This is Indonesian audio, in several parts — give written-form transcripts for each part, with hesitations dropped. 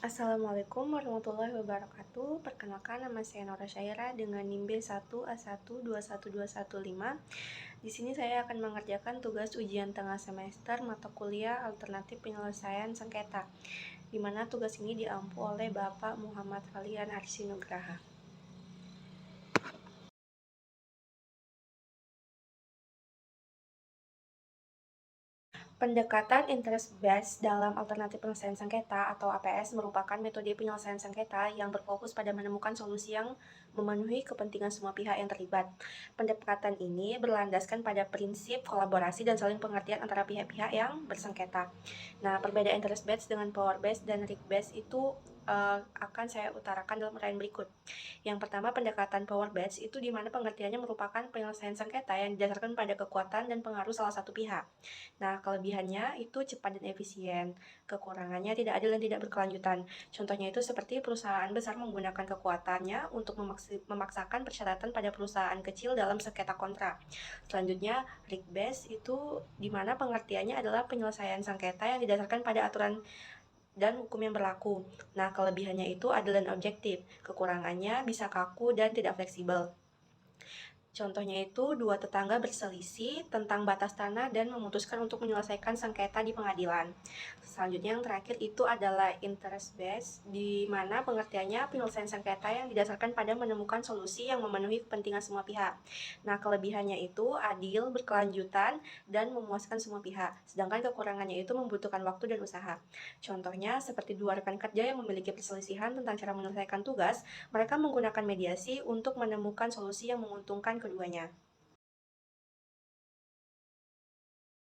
Assalamualaikum warahmatullahi wabarakatuh. Perkenalkan, nama saya Nora Syaira dengan NIM B1A1212115. Di sini saya akan mengerjakan tugas ujian tengah semester mata kuliah alternatif penyelesaian sengketa, di mana tugas ini diampu oleh Bapak Muhammad Falian Arsinugraha. Pendekatan interest based dalam alternatif penyelesaian sengketa atau APS merupakan metode penyelesaian sengketa yang berfokus pada menemukan solusi yang memenuhi kepentingan semua pihak yang terlibat. Pendekatan ini berlandaskan pada prinsip kolaborasi dan saling pengertian antara pihak-pihak yang bersengketa. Nah, perbedaan interest based dengan power based dan risk based itu akan saya utarakan dalam uraian berikut. Yang pertama, pendekatan power based itu di mana pengertiannya merupakan penyelesaian sengketa yang didasarkan pada kekuatan dan pengaruh salah satu pihak. Nah, kelebihannya itu cepat dan efisien. Kekurangannya tidak adil dan tidak berkelanjutan. Contohnya itu seperti perusahaan besar menggunakan kekuatannya untuk memaksakan persyaratan pada perusahaan kecil dalam sengketa kontrak. Selanjutnya, risk based itu di mana pengertiannya adalah penyelesaian sengketa yang didasarkan pada aturan dan hukum yang berlaku. Nah, kelebihannya itu adil dan objektif. Kekurangannya bisa kaku dan tidak fleksibel. Contohnya itu, dua tetangga berselisih tentang batas tanah dan memutuskan untuk menyelesaikan sengketa di pengadilan. Selanjutnya yang terakhir itu adalah interest based, di mana pengertiannya penyelesaian sengketa yang didasarkan pada menemukan solusi yang memenuhi kepentingan semua pihak. Nah, kelebihannya itu adil, berkelanjutan, dan memuaskan semua pihak. Sedangkan kekurangannya itu membutuhkan waktu dan usaha. Contohnya, seperti dua rekan kerja yang memiliki perselisihan tentang cara menyelesaikan tugas, mereka menggunakan mediasi untuk menemukan solusi yang menguntungkan keduanya.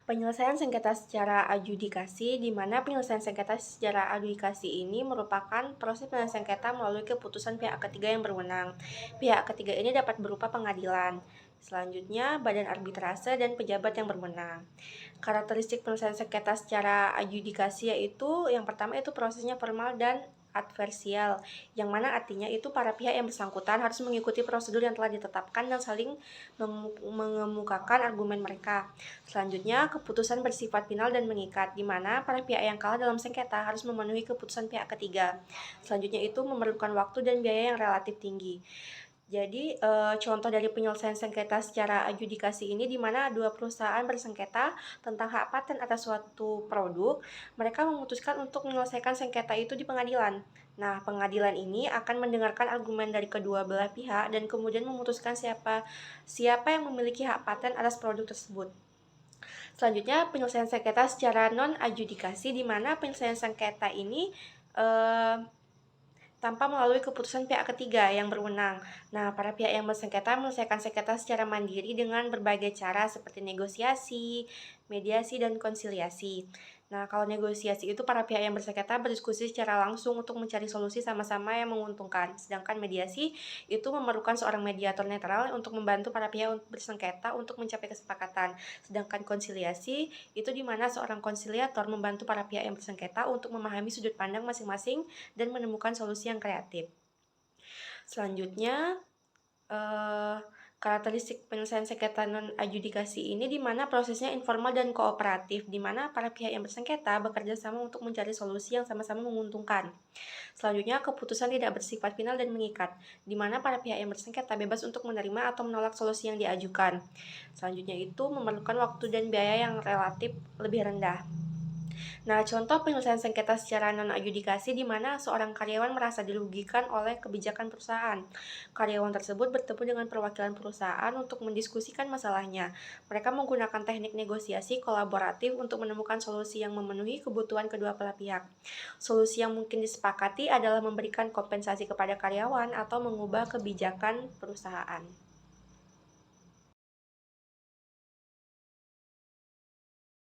Penyelesaian sengketa secara adjudikasi, di mana penyelesaian sengketa secara adjudikasi ini merupakan proses penyelesaian sengketa melalui keputusan pihak ketiga yang berwenang. Pihak ketiga ini dapat berupa pengadilan. Selanjutnya, badan arbitrase dan pejabat yang berwenang. Karakteristik penyelesaian sengketa secara adjudikasi yaitu yang pertama itu prosesnya formal dan adversial, yang mana artinya itu para pihak yang bersangkutan harus mengikuti prosedur yang telah ditetapkan dan saling mengemukakan argumen mereka. Selanjutnya, keputusan bersifat final dan mengikat, di mana para pihak yang kalah dalam sengketa harus memenuhi keputusan pihak ketiga. Selanjutnya itu memerlukan waktu dan biaya yang relatif tinggi. Jadi, contoh dari penyelesaian sengketa secara adjudikasi ini di mana dua perusahaan bersengketa tentang hak paten atas suatu produk, mereka memutuskan untuk menyelesaikan sengketa itu di pengadilan. Nah, pengadilan ini akan mendengarkan argumen dari kedua belah pihak dan kemudian memutuskan siapa yang memiliki hak paten atas produk tersebut. Selanjutnya, penyelesaian sengketa secara non-adjudikasi, di mana penyelesaian sengketa ini tanpa melalui keputusan pihak ketiga yang berwenang. Nah, para pihak yang bersengketa menyelesaikan sengketa secara mandiri dengan berbagai cara seperti negosiasi, mediasi, dan konsiliasi. Nah, kalau negosiasi itu para pihak yang bersengketa berdiskusi secara langsung untuk mencari solusi sama-sama yang menguntungkan. Sedangkan mediasi itu memerlukan seorang mediator netral untuk membantu para pihak bersengketa untuk mencapai kesepakatan. Sedangkan konsiliasi itu di mana seorang konsiliator membantu para pihak yang bersengketa untuk memahami sudut pandang masing-masing dan menemukan solusi yang kreatif. Selanjutnya, karakteristik penyelesaian sengketa non-adjudikasi ini di mana prosesnya informal dan kooperatif, di mana para pihak yang bersengketa bekerja sama untuk mencari solusi yang sama-sama menguntungkan. Selanjutnya, keputusan tidak bersifat final dan mengikat, di mana para pihak yang bersengketa bebas untuk menerima atau menolak solusi yang diajukan. Selanjutnya itu memerlukan waktu dan biaya yang relatif lebih rendah. Nah, contoh penyelesaian sengketa secara non-adjudikasi di mana seorang karyawan merasa dirugikan oleh kebijakan perusahaan. Karyawan tersebut bertemu dengan perwakilan perusahaan untuk mendiskusikan masalahnya. Mereka menggunakan teknik negosiasi kolaboratif untuk menemukan solusi yang memenuhi kebutuhan kedua belah pihak. Solusi yang mungkin disepakati adalah memberikan kompensasi kepada karyawan atau mengubah kebijakan perusahaan.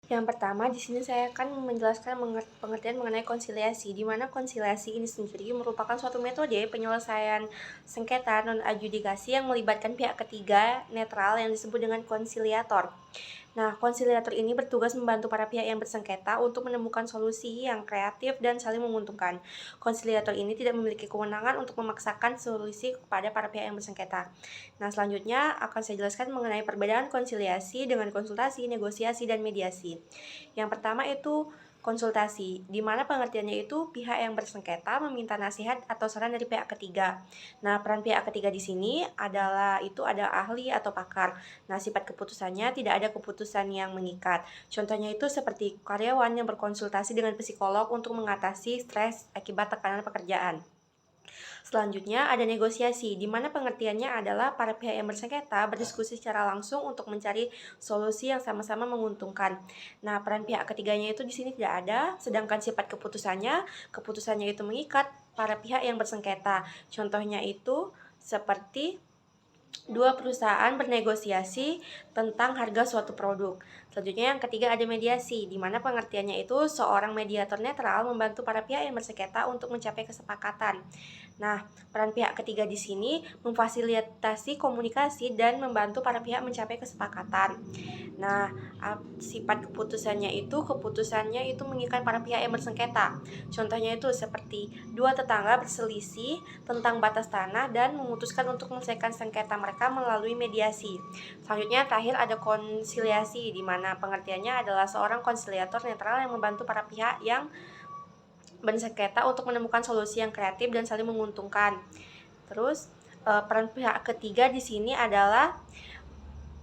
Yang pertama, di sini saya akan menjelaskan pengertian mengenai konsiliasi, di mana konsiliasi ini sendiri merupakan suatu metode penyelesaian sengketa non-adjudikasi yang melibatkan pihak ketiga netral yang disebut dengan konsiliator. Nah, konsiliator ini bertugas membantu para pihak yang bersengketa untuk menemukan solusi yang kreatif dan saling menguntungkan. Konsiliator ini tidak memiliki kewenangan untuk memaksakan solusi kepada para pihak yang bersengketa. Nah, selanjutnya akan saya jelaskan mengenai perbedaan konsiliasi dengan konsultasi, negosiasi, dan mediasi. Yang pertama itu konsultasi, di mana pengertiannya itu pihak yang bersengketa meminta nasihat atau saran dari pihak ketiga. Nah, peran pihak ketiga di sini ada ahli atau pakar. Nah, sifat keputusannya tidak ada keputusan yang mengikat. Contohnya itu seperti karyawan yang berkonsultasi dengan psikolog untuk mengatasi stres akibat tekanan pekerjaan. Selanjutnya ada negosiasi, di mana pengertiannya adalah para pihak yang bersengketa berdiskusi secara langsung untuk mencari solusi yang sama-sama menguntungkan. Nah, peran pihak ketiganya itu di sini tidak ada, sedangkan sifat keputusannya itu mengikat para pihak yang bersengketa. Contohnya itu seperti dua perusahaan bernegosiasi tentang harga suatu produk. Selanjutnya yang ketiga ada mediasi, di mana pengertiannya itu seorang mediator netral membantu para pihak yang bersengketa untuk mencapai kesepakatan. Nah, peran pihak ketiga di sini memfasilitasi komunikasi dan membantu para pihak mencapai kesepakatan. Nah, sifat keputusannya itu mengikat para pihak yang bersengketa. Contohnya itu seperti dua tetangga berselisih tentang batas tanah dan memutuskan untuk menyelesaikan sengketa mereka melalui mediasi. Selanjutnya terakhir ada konsiliasi, di mana pengertiannya adalah seorang konsiliator netral yang membantu para pihak yang bersengketa untuk menemukan solusi yang kreatif dan saling menguntungkan. Terus peran pihak ketiga di sini adalah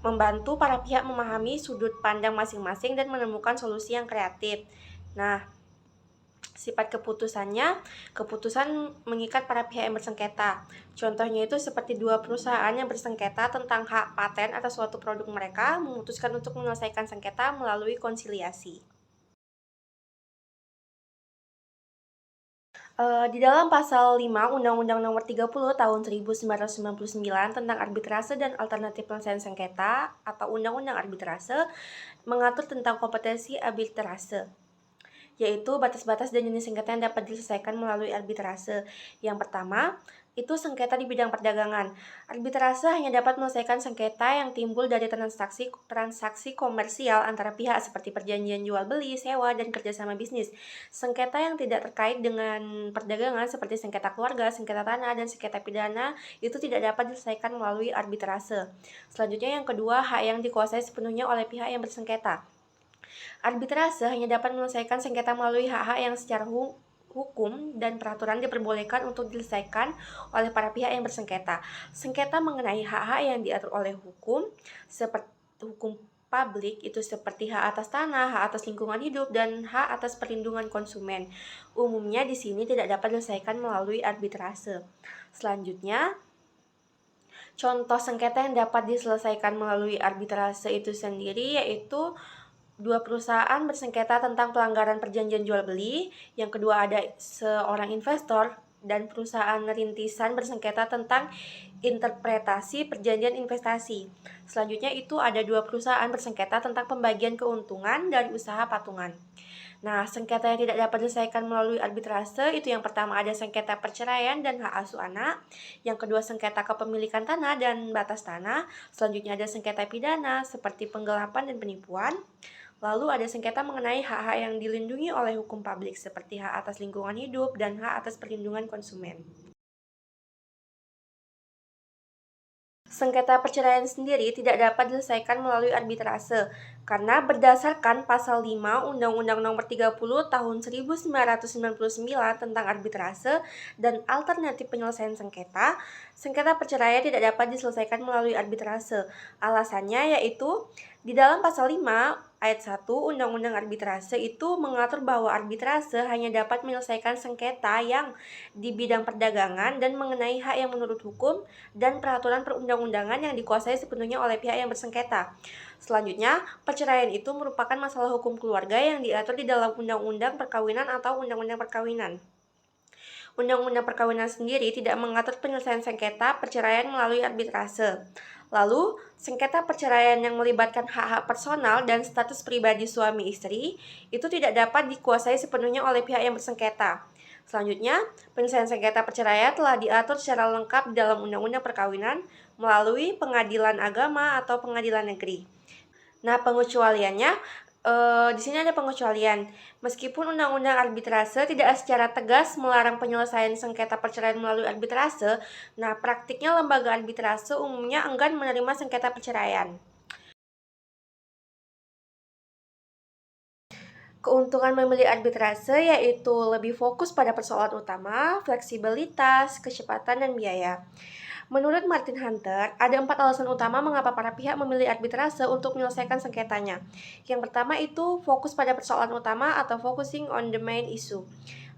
membantu para pihak memahami sudut pandang masing-masing dan menemukan solusi yang kreatif. Nah, sifat keputusan mengikat para pihak yang bersengketa. Contohnya itu seperti dua perusahaan yang bersengketa tentang hak paten atas suatu produk mereka memutuskan untuk menyelesaikan sengketa melalui konsiliasi. Di dalam pasal 5 Undang-Undang Nomor 30 Tahun 1999 tentang arbitrase dan alternatif penyelesaian sengketa atau Undang-Undang Arbitrase mengatur tentang kompetensi arbitrase, yaitu batas-batas dan jenis sengketa yang dapat diselesaikan melalui arbitrase. Yang pertama, itu sengketa di bidang perdagangan. Arbitrase hanya dapat menyelesaikan sengketa yang timbul dari transaksi komersial antara pihak seperti perjanjian jual beli, sewa, dan kerjasama bisnis. Sengketa yang tidak terkait dengan perdagangan seperti sengketa keluarga, sengketa tanah, dan sengketa pidana itu tidak dapat diselesaikan melalui arbitrase. Selanjutnya yang kedua, hak yang dikuasai sepenuhnya oleh pihak yang bersengketa. Arbitrase hanya dapat menyelesaikan sengketa melalui hak-hak yang secara hukum dan peraturan diperbolehkan untuk diselesaikan oleh para pihak yang bersengketa. Sengketa mengenai hak-hak yang diatur oleh hukum, seperti hukum publik itu seperti hak atas tanah, hak atas lingkungan hidup, dan hak atas perlindungan konsumen. Umumnya di sini tidak dapat diselesaikan melalui arbitrase. Selanjutnya, contoh sengketa yang dapat diselesaikan melalui arbitrase itu sendiri yaitu dua perusahaan bersengketa tentang pelanggaran perjanjian jual beli. Yang kedua ada seorang investor dan perusahaan rintisan bersengketa tentang interpretasi perjanjian investasi. Selanjutnya itu ada dua perusahaan bersengketa tentang pembagian keuntungan dari usaha patungan. Nah, sengketa yang tidak dapat diselesaikan melalui arbitrase itu yang pertama ada sengketa perceraian dan hak asuh anak, yang kedua sengketa kepemilikan tanah dan batas tanah, selanjutnya ada sengketa pidana seperti penggelapan dan penipuan. Lalu ada sengketa mengenai hak-hak yang dilindungi oleh hukum publik seperti hak atas lingkungan hidup dan hak atas perlindungan konsumen. Sengketa perceraian sendiri tidak dapat diselesaikan melalui arbitrase karena berdasarkan pasal 5 Undang-Undang Nomor 30 Tahun 1999 tentang arbitrase dan alternatif penyelesaian sengketa, sengketa perceraian tidak dapat diselesaikan melalui arbitrase. Alasannya yaitu di dalam pasal 5 ayat 1 Undang-Undang Arbitrase itu mengatur bahwa arbitrase hanya dapat menyelesaikan sengketa yang di bidang perdagangan dan mengenai hak yang menurut hukum dan peraturan perundang-undangan yang dikuasai sepenuhnya oleh pihak yang bersengketa. Selanjutnya, perceraian itu merupakan masalah hukum keluarga yang diatur di dalam Undang-Undang Perkawinan atau Undang-Undang Perkawinan. Undang-Undang Perkawinan sendiri tidak mengatur penyelesaian sengketa perceraian melalui arbitrase. Lalu, sengketa perceraian yang melibatkan hak-hak personal dan status pribadi suami istri itu tidak dapat dikuasai sepenuhnya oleh pihak yang bersengketa. Selanjutnya, penyelesaian sengketa perceraian telah diatur secara lengkap di dalam Undang-Undang Perkawinan melalui pengadilan agama atau pengadilan negeri. Nah, pengecualiannya di sini ada pengecualian. Meskipun Undang-Undang Arbitrase tidak secara tegas melarang penyelesaian sengketa perceraian melalui arbitrase, nah praktiknya lembaga arbitrase umumnya enggan menerima sengketa perceraian. Keuntungan memilih arbitrase yaitu lebih fokus pada persoalan utama, fleksibilitas, kecepatan, dan biaya. Menurut Martin Hunter, ada 4 alasan utama mengapa para pihak memilih arbitrase untuk menyelesaikan sengketanya. Yang pertama itu fokus pada persoalan utama atau focusing on the main issue.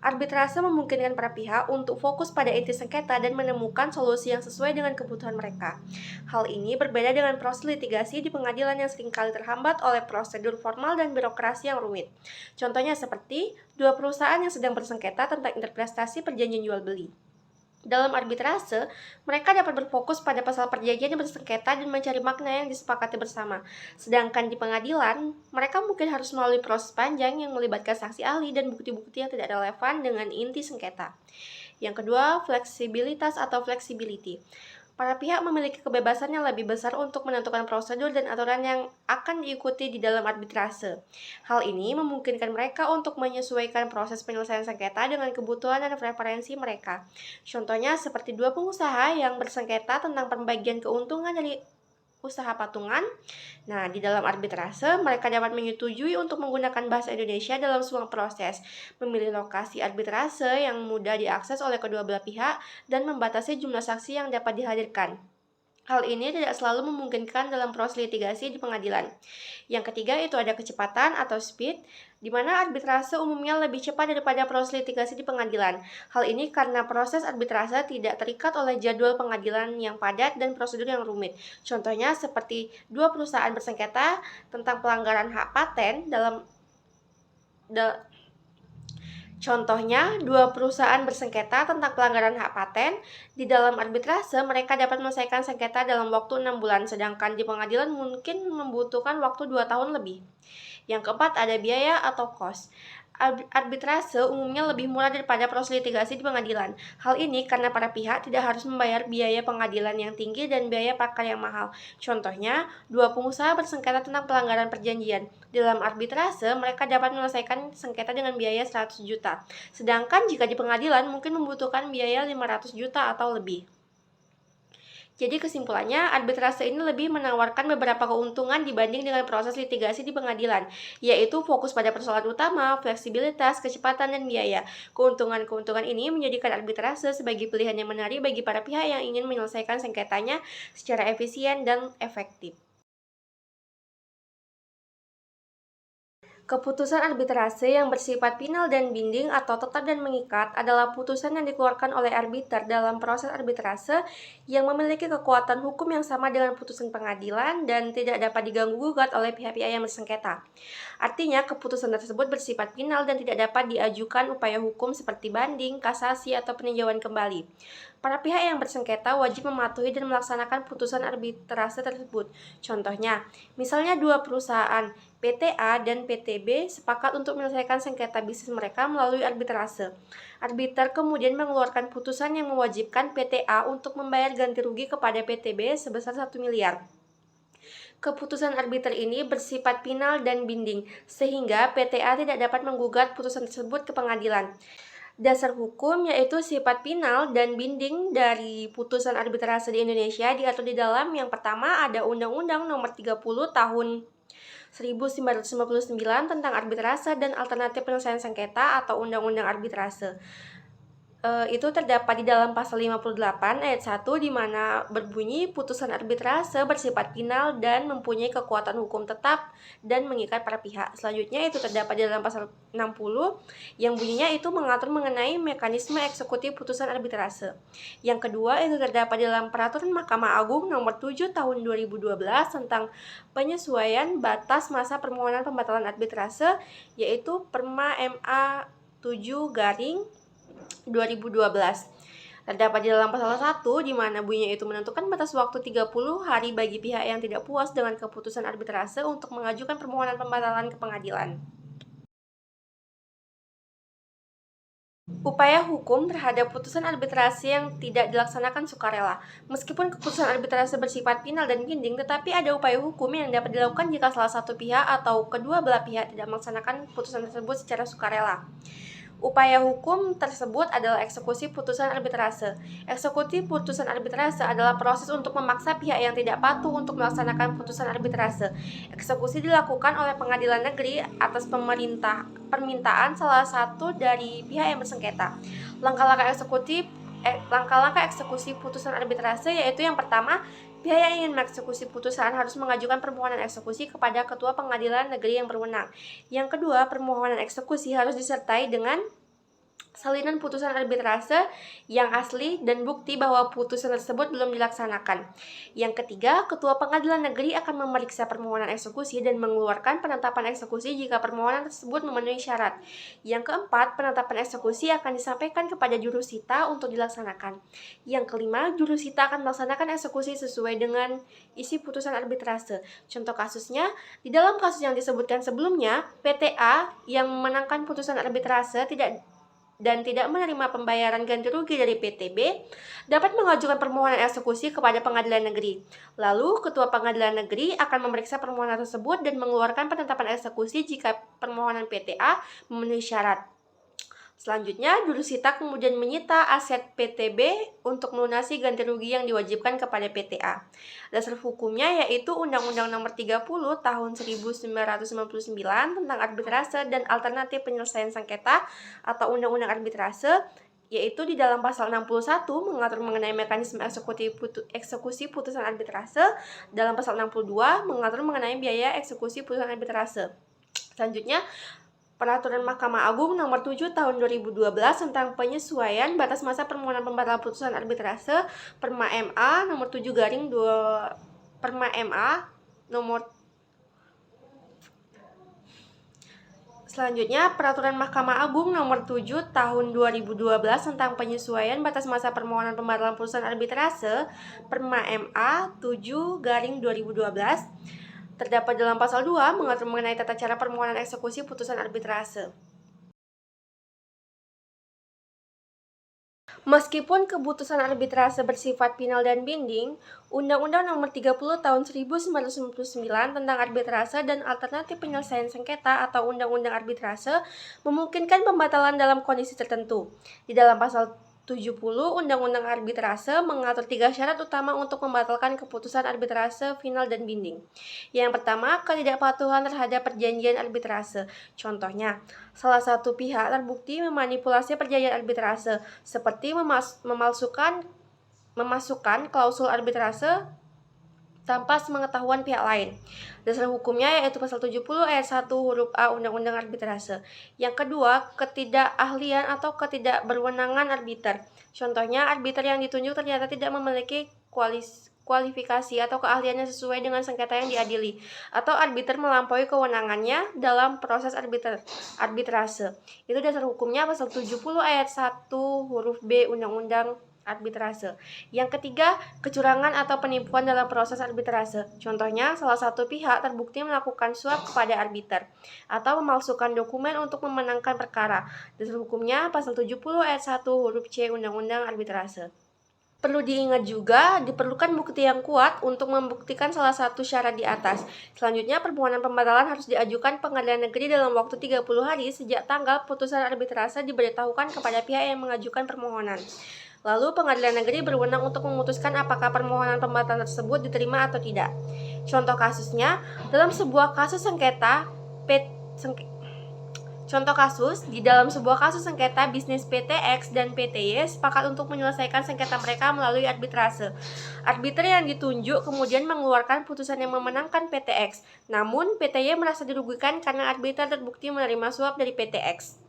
Arbitrase memungkinkan para pihak untuk fokus pada inti sengketa dan menemukan solusi yang sesuai dengan kebutuhan mereka. Hal ini berbeda dengan proses litigasi di pengadilan yang seringkali terhambat oleh prosedur formal dan birokrasi yang rumit. Contohnya seperti dua perusahaan yang sedang bersengketa tentang interpretasi perjanjian jual beli. Dalam arbitrase, mereka dapat berfokus pada pasal perjanjian yang bersengketa dan mencari makna yang disepakati bersama. Sedangkan di pengadilan, mereka mungkin harus melalui proses panjang yang melibatkan saksi ahli dan bukti-bukti yang tidak relevan dengan inti sengketa. Yang kedua, fleksibilitas atau flexibility. Para pihak memiliki kebebasan yang lebih besar untuk menentukan prosedur dan aturan yang akan diikuti di dalam arbitrase. Hal ini memungkinkan mereka untuk menyesuaikan proses penyelesaian sengketa dengan kebutuhan dan preferensi mereka. Contohnya seperti dua pengusaha yang bersengketa tentang pembagian keuntungan dari usaha patungan. Nah, di dalam arbitrase, mereka dapat menyetujui untuk menggunakan bahasa Indonesia dalam semua proses, memilih lokasi arbitrase yang mudah diakses oleh kedua belah pihak, dan membatasi jumlah saksi yang dapat dihadirkan. Hal ini tidak selalu memungkinkan dalam proses litigasi di pengadilan. Yang ketiga itu ada kecepatan atau speed, di mana arbitrase umumnya lebih cepat daripada proses litigasi di pengadilan. Hal ini karena proses arbitrase tidak terikat oleh jadwal pengadilan yang padat dan prosedur yang rumit. Contohnya seperti dua perusahaan bersengketa tentang pelanggaran hak paten Contohnya, dua perusahaan bersengketa tentang pelanggaran hak paten. Di dalam arbitrase, mereka dapat menyelesaikan sengketa dalam waktu 6 bulan, sedangkan di pengadilan mungkin membutuhkan waktu 2 tahun lebih. Yang keempat, ada biaya atau cost. Arbitrase umumnya lebih murah daripada proses litigasi di pengadilan. Hal ini karena para pihak tidak harus membayar biaya pengadilan yang tinggi dan biaya pakar yang mahal. Contohnya, dua pengusaha bersengketa tentang pelanggaran perjanjian. Dalam arbitrase, mereka dapat menyelesaikan sengketa dengan biaya 100 juta. Sedangkan jika di pengadilan mungkin membutuhkan biaya 500 juta atau lebih. Jadi kesimpulannya, arbitrase ini lebih menawarkan beberapa keuntungan dibanding dengan proses litigasi di pengadilan, yaitu fokus pada persoalan utama, fleksibilitas, kecepatan, dan biaya. Keuntungan-keuntungan ini menjadikan arbitrase sebagai pilihan yang menarik bagi para pihak yang ingin menyelesaikan sengketanya secara efisien dan efektif. Keputusan arbitrase yang bersifat final dan binding atau tetap dan mengikat adalah putusan yang dikeluarkan oleh arbiter dalam proses arbitrase yang memiliki kekuatan hukum yang sama dengan putusan pengadilan dan tidak dapat diganggu-gugat oleh pihak-pihak yang bersengketa. Artinya, keputusan tersebut bersifat final dan tidak dapat diajukan upaya hukum seperti banding, kasasi, atau peninjauan kembali. Para pihak yang bersengketa wajib mematuhi dan melaksanakan putusan arbitrase tersebut. Contohnya, misalnya dua perusahaan, PT A dan PT B, sepakat untuk menyelesaikan sengketa bisnis mereka melalui arbitrase. Arbiter kemudian mengeluarkan putusan yang mewajibkan PT A untuk membayar ganti rugi kepada PT B sebesar 1 miliar. Keputusan arbiter ini bersifat final dan binding, sehingga PT A tidak dapat menggugat putusan tersebut ke pengadilan. Dasar hukum yaitu sifat final dan binding dari putusan arbitrase di Indonesia diatur di dalam yang pertama ada Undang-Undang Nomor 30 Tahun 1959 tentang arbitrase dan alternatif penyelesaian sengketa atau Undang-Undang Arbitrase. Itu terdapat di dalam pasal 58 ayat 1 di mana berbunyi putusan arbitrase bersifat final dan mempunyai kekuatan hukum tetap dan mengikat para pihak. Selanjutnya itu terdapat di dalam pasal 60 yang bunyinya itu mengatur mengenai mekanisme eksekutif putusan arbitrase. Yang kedua itu terdapat di dalam Peraturan Mahkamah Agung Nomor 7 Tahun 2012 tentang penyesuaian batas masa permohonan pembatalan arbitrase, yaitu Perma MA 7/2012. Terdapat di dalam pasal 1 di mana bunyinya itu menentukan batas waktu 30 hari bagi pihak yang tidak puas dengan keputusan arbitrase untuk mengajukan permohonan pembatalan ke pengadilan. Upaya hukum terhadap putusan arbitrase yang tidak dilaksanakan sukarela. Meskipun keputusan arbitrase bersifat final dan binding, tetapi ada upaya hukum yang dapat dilakukan jika salah satu pihak atau kedua belah pihak tidak melaksanakan putusan tersebut secara sukarela. Upaya hukum tersebut adalah eksekusi putusan arbitrase. Eksekusi putusan arbitrase adalah proses untuk memaksa pihak yang tidak patuh untuk melaksanakan putusan arbitrase. Eksekusi dilakukan oleh pengadilan negeri atas permintaan salah satu dari pihak yang bersengketa. Langkah-langkah eksekusi putusan arbitrase yaitu yang pertama, pihak yang ingin mengeksekusi putusan harus mengajukan permohonan eksekusi kepada ketua pengadilan negeri yang berwenang. Yang kedua, permohonan eksekusi harus disertai dengan salinan putusan arbitrase yang asli dan bukti bahwa putusan tersebut belum dilaksanakan. Yang ketiga, ketua pengadilan negeri akan memeriksa permohonan eksekusi dan mengeluarkan penetapan eksekusi jika permohonan tersebut memenuhi syarat. Yang keempat, penetapan eksekusi akan disampaikan kepada jurusita untuk dilaksanakan. Yang kelima, jurusita akan melaksanakan eksekusi sesuai dengan isi putusan arbitrase. Contoh kasusnya, di dalam kasus yang disebutkan sebelumnya, PTA yang memenangkan putusan arbitrase tidak menerima pembayaran ganti rugi dari PTB dapat mengajukan permohonan eksekusi kepada pengadilan negeri. Lalu, ketua pengadilan negeri akan memeriksa permohonan tersebut dan mengeluarkan penetapan eksekusi jika permohonan PTA memenuhi syarat. Selanjutnya, jurusita kemudian menyita aset PTB untuk melunasi ganti rugi yang diwajibkan kepada PTA. Dasar hukumnya yaitu Undang-Undang Nomor 30 Tahun 1999 tentang arbitrase dan alternatif penyelesaian sengketa atau Undang-Undang Arbitrase, yaitu di dalam pasal 61 mengatur mengenai mekanisme eksekusi putusan arbitrase, dalam pasal 62 mengatur mengenai biaya eksekusi putusan arbitrase. Selanjutnya, Peraturan Mahkamah Agung Nomor 7 Tahun 2012 tentang penyesuaian batas masa permohonan pembatalan putusan arbitrase Perma MA Nomor 7 garing 2 Perma MA Nomor Selanjutnya, Peraturan Mahkamah Agung Nomor 7 Tahun 2012 tentang penyesuaian batas masa permohonan pembatalan putusan arbitrase Perma MA 7 garing 2012 terdapat dalam pasal 2 mengatur mengenai tata cara permohonan eksekusi putusan arbitrase. Meskipun keputusan arbitrase bersifat final dan binding, Undang-Undang Nomor 30 Tahun 1999 tentang arbitrase dan alternatif penyelesaian sengketa atau Undang-Undang Arbitrase memungkinkan pembatalan dalam kondisi tertentu. Di dalam pasal 70 Undang-Undang Arbitrase mengatur 3 syarat utama untuk membatalkan keputusan arbitrase final dan binding. Yang pertama, ketidakpatuhan terhadap perjanjian arbitrase. Contohnya, salah satu pihak terbukti memanipulasi perjanjian arbitrase, seperti memasukkan klausul arbitrase tanpa sepengetahuan pihak lain. Dasar hukumnya yaitu pasal 70 ayat 1 huruf A Undang-Undang Arbitrase. Yang kedua, ketidakahlian atau ketidakberwenangan arbiter. Contohnya, arbiter yang ditunjuk ternyata tidak memiliki kualifikasi atau keahliannya sesuai dengan sengketa yang diadili, atau arbiter melampaui kewenangannya dalam proses arbitrase. Itu dasar hukumnya pasal 70 ayat 1 huruf B Undang-Undang Arbitrase. Yang ketiga, kecurangan atau penipuan dalam proses arbitrase. Contohnya, salah satu pihak terbukti melakukan suap kepada arbiter atau memalsukan dokumen untuk memenangkan perkara. Dasar hukumnya pasal 70 ayat 1 huruf C Undang-Undang Arbitrase. Perlu diingat juga, diperlukan bukti yang kuat untuk membuktikan salah satu syarat di atas. Selanjutnya, permohonan pembatalan harus diajukan pengadilan negeri dalam waktu 30 hari sejak tanggal putusan arbitrase diberitahukan kepada pihak yang mengajukan permohonan. Lalu, pengadilan negeri berwenang untuk memutuskan apakah permohonan pembatalan tersebut diterima atau tidak. Contoh kasusnya, dalam sebuah kasus sengketa, di dalam sebuah kasus sengketa bisnis PTX dan PTY sepakat untuk menyelesaikan sengketa mereka melalui arbitrase. Arbiter yang ditunjuk kemudian mengeluarkan putusan yang memenangkan PTX. Namun, PTY merasa dirugikan karena arbiter terbukti menerima suap dari PTX.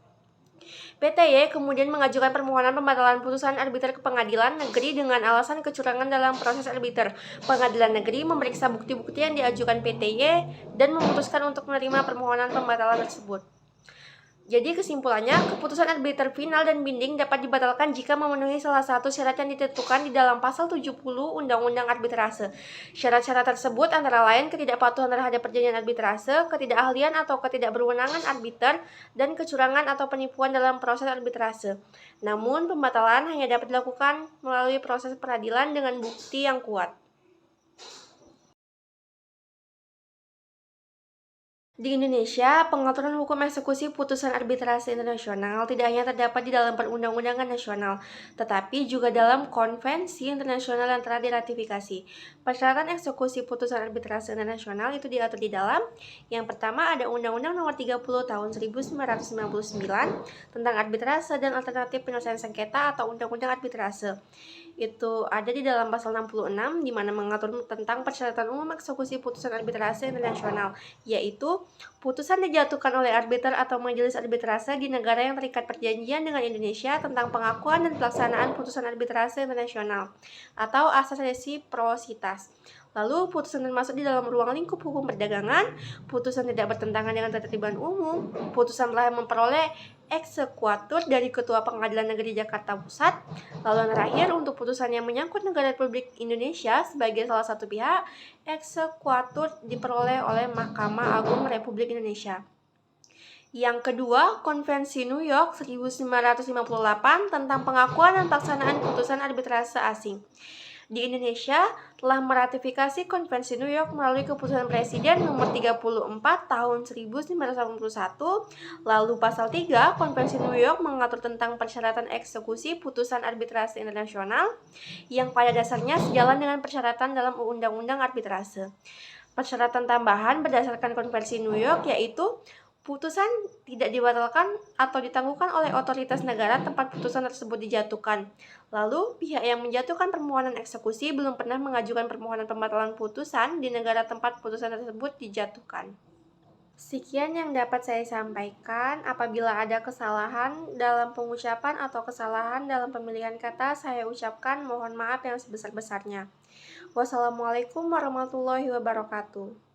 PTY kemudian mengajukan permohonan pembatalan putusan arbiter ke pengadilan negeri dengan alasan kecurangan dalam proses arbiter. Pengadilan negeri memeriksa bukti-bukti yang diajukan PTY dan memutuskan untuk menerima permohonan pembatalan tersebut. Jadi kesimpulannya, keputusan arbiter final dan binding dapat dibatalkan jika memenuhi salah satu syarat yang ditentukan di dalam pasal 70 Undang-Undang Arbitrase. Syarat-syarat tersebut antara lain ketidakpatuhan terhadap perjanjian arbitrase, ketidakahlian atau ketidakberwenangan arbiter, dan kecurangan atau penipuan dalam proses arbitrase. Namun, pembatalan hanya dapat dilakukan melalui proses peradilan dengan bukti yang kuat. Di Indonesia, pengaturan hukum eksekusi putusan arbitrase internasional tidak hanya terdapat di dalam perundang-undangan nasional, tetapi juga dalam konvensi internasional yang telah diratifikasi. Persyaratan eksekusi putusan arbitrase internasional itu diatur di dalam yang pertama ada Undang-Undang Nomor 30 Tahun 1999 tentang arbitrase dan alternatif penyelesaian sengketa atau Undang-Undang Arbitrase. Itu ada di dalam pasal 66 di mana mengatur tentang persyaratan umum eksekusi putusan arbitrase internasional, yaitu putusan dijatuhkan oleh arbiter atau majelis arbitrase di negara yang terikat perjanjian dengan Indonesia tentang pengakuan dan pelaksanaan putusan arbitrase internasional atau asas resiprositas. Lalu, putusan termasuk di dalam ruang lingkup hukum perdagangan, putusan tidak bertentangan dengan ketertiban umum, putusan telah memperoleh eksekuatur dari Ketua Pengadilan Negeri Jakarta Pusat. Lalu yang terakhir, untuk putusan yang menyangkut negara Republik Indonesia sebagai salah satu pihak, eksekuatur diperoleh oleh Mahkamah Agung Republik Indonesia. Yang kedua, Konvensi New York 1958 tentang pengakuan dan pelaksanaan putusan arbitrase asing. Di Indonesia telah meratifikasi Konvensi New York melalui keputusan Presiden nomor 34 tahun 1981. Lalu pasal 3 Konvensi New York mengatur tentang persyaratan eksekusi putusan arbitrase internasional yang pada dasarnya sejalan dengan persyaratan dalam Undang-Undang Arbitrase. Persyaratan tambahan berdasarkan Konvensi New York yaitu putusan tidak dibatalkan atau ditangguhkan oleh otoritas negara tempat putusan tersebut dijatuhkan. Lalu, pihak yang menjatuhkan permohonan eksekusi belum pernah mengajukan permohonan pembatalan putusan di negara tempat putusan tersebut dijatuhkan. Sekian yang dapat saya sampaikan. Apabila ada kesalahan dalam pengucapan atau kesalahan dalam pemilihan kata, saya ucapkan mohon maaf yang sebesar-besarnya. Wassalamualaikum warahmatullahi wabarakatuh.